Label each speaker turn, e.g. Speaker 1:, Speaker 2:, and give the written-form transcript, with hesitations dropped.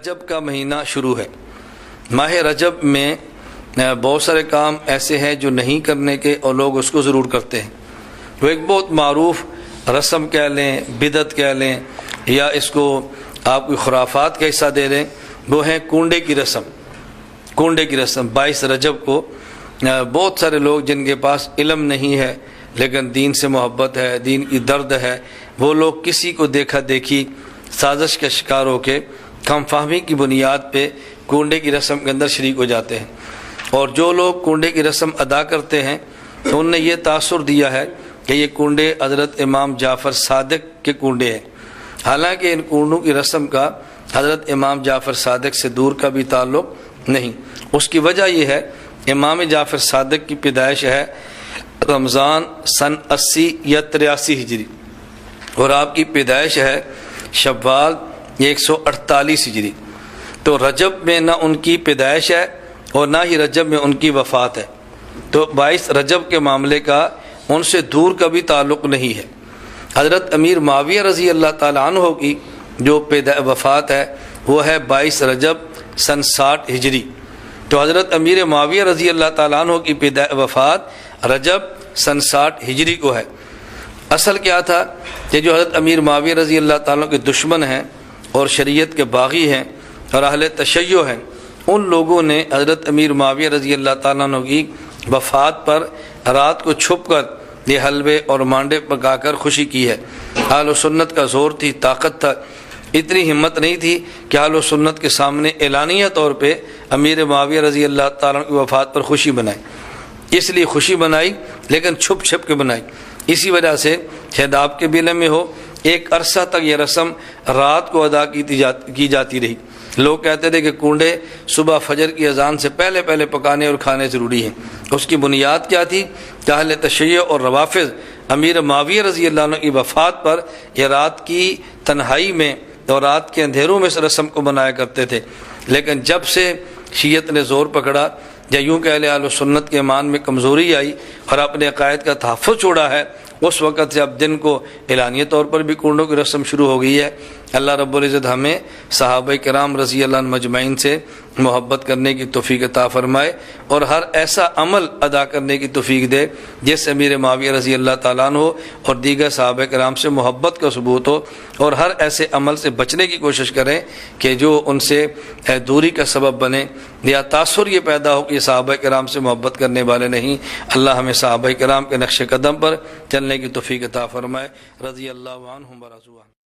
Speaker 1: رجب کا مہینہ شروع ہے۔ ماہ رجب میں بہت سارے کام ایسے ہیں جو نہیں کرنے کے اور لوگ اس کو ضرور کرتے ہیں۔ وہ ایک بہت معروف رسم کہہ لیں، بدعت کہہ لیں، یا اس کو آپ کوئی خرافات کا حصہ دے لیں، وہ ہے کنڈے کی رسم۔ کنڈے کی رسم 22 رجب کو بہت سارے لوگ جن کے پاس علم نہیں ہے لیکن دین سے محبت ہے، دین کی درد ہے، وہ لوگ کسی کو دیکھا دیکھی سازش کا شکار ہو کے کم فہمی کی بنیاد پہ کنڈے کی رسم کے اندر شریک ہو جاتے ہیں۔ اور جو لوگ کنڈے کی رسم ادا کرتے ہیں تو ان نے یہ تاثر دیا ہے کہ یہ کنڈے حضرت امام جعفر صادق کے کنڈے ہیں، حالانکہ ان کنڈوں کی رسم کا حضرت امام جعفر صادق سے دور کا بھی تعلق نہیں۔ اس کی وجہ یہ ہے امام جعفر صادق کی پیدائش ہے رمضان سن 80 یا 83 ہجری، اور آپ کی پیدائش ہے شوال 148 ہجری۔ تو رجب میں نہ ان کی پیدائش ہے اور نہ ہی رجب میں ان کی وفات ہے، تو 22 رجب کے معاملے کا ان سے دور کا بھی تعلق نہیں ہے۔ حضرت امیر معاویہ رضی اللہ تعالیٰ عنہ کی جو وفات ہے وہ ہے 22 رجب سن 60 ہجری، تو حضرت امیر معاویہ رضی اللہ تعالیٰ عنہ کی وفات رجب سن 60 ہجری کو ہے۔ اصل کیا تھا کہ جو حضرت امیر معاویہ رضی اللہ تعالیٰ کے دشمن ہیں اور شریعت کے باغی ہیں اور اہل تشیع ہیں، ان لوگوں نے حضرت امیر معاویہ رضی اللہ تعالیٰ عنہ کی وفات پر رات کو چھپ کر یہ حلوے اور مانڈے پکا کر خوشی کی ہے۔ اہل و سنت کا زور تھی، طاقت تھا، اتنی ہمت نہیں تھی کہ اہل و سنت کے سامنے اعلانیہ طور پہ امیر معاویہ رضی اللہ تعالیٰ کی وفات پر خوشی بنائی۔ اس لیے خوشی بنائی لیکن چھپ چھپ کے بنائی۔ اسی وجہ سے شاید آپ کے بھی علم میں ہو، ایک عرصہ تک یہ رسم رات کو ادا کی جاتی رہی۔ لوگ کہتے تھے کہ کنڈے صبح فجر کی اذان سے پہلے پہلے پکانے اور کھانے ضروری ہیں۔ اس کی بنیاد کیا تھی کہ اہل تشیع اور روافض امیر معاویہ رضی اللہ عنہ کی وفات پر یہ رات کی تنہائی میں اور رات کے اندھیروں میں اس رسم کو بنایا کرتے تھے، لیکن جب سے شیعت نے زور پکڑا یا یوں کہ اہل سنت کے ایمان میں کمزوری آئی اور اپنے عقائد کا تحفظ چھوڑا ہے، اس وقت سے اب دن کو اعلانیہ طور پر بھی کنڈوں کی رسم شروع ہو گئی ہے۔ اللہ رب العزت ہمیں صحابہ کرام رضی اللہ عنہ مجمعین سے محبت کرنے کی توفیق عطا فرمائے اور ہر ایسا عمل ادا کرنے کی توفیق دے جس سے امیر معاویہ رضی اللہ تعالیٰ عنہ اور دیگر صحابہ کرام سے محبت کا ثبوت ہو، اور ہر ایسے عمل سے بچنے کی کوشش کریں کہ جو ان سے دوری کا سبب بنے یا تاثر یہ پیدا ہو کہ صحابہ کرام سے محبت کرنے والے نہیں۔ اللہ ہمیں صحابہ کرام کے نقش قدم پر چلنے کی توفیق عطا فرمائے۔ رضی اللہ عنہم ورضوا عنہ۔